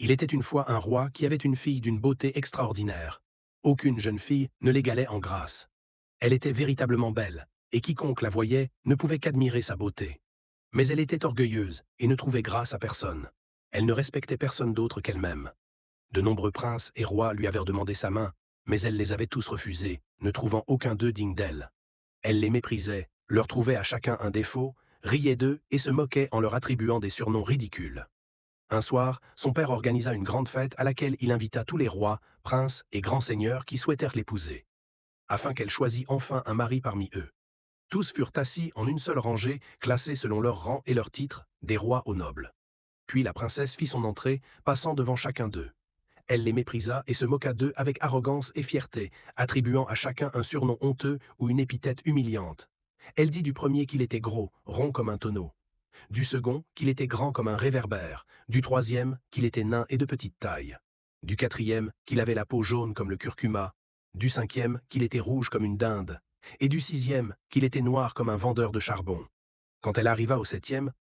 Il était une fois un roi qui avait une fille d'une beauté extraordinaire. Aucune jeune fille ne l'égalait en grâce. Elle était véritablement belle, et quiconque la voyait ne pouvait qu'admirer sa beauté. Mais elle était orgueilleuse et ne trouvait grâce à personne. Elle ne respectait personne d'autre qu'elle-même. De nombreux princes et rois lui avaient demandé sa main, mais elle les avait tous refusés, ne trouvant aucun d'eux digne d'elle. Elle les méprisait, leur trouvait à chacun un défaut, riait d'eux et se moquait en leur attribuant des surnoms ridicules. Un soir, son père organisa une grande fête à laquelle il invita tous les rois, princes et grands seigneurs qui souhaitèrent l'épouser, afin qu'elle choisît enfin un mari parmi eux. Tous furent assis en une seule rangée, classés selon leur rang et leur titre, des rois aux nobles. Puis la princesse fit son entrée, passant devant chacun d'eux. Elle les méprisa et se moqua d'eux avec arrogance et fierté, attribuant à chacun un surnom honteux ou une épithète humiliante. Elle dit du premier qu'il était gros, rond comme un tonneau, du second qu'il était grand comme un réverbère, du troisième qu'il était nain et de petite taille, du quatrième qu'il avait la peau jaune comme le curcuma, du cinquième qu'il était rouge comme une dinde, et du sixième qu'il était noir comme un vendeur de charbon. Quand elle arriva au septième,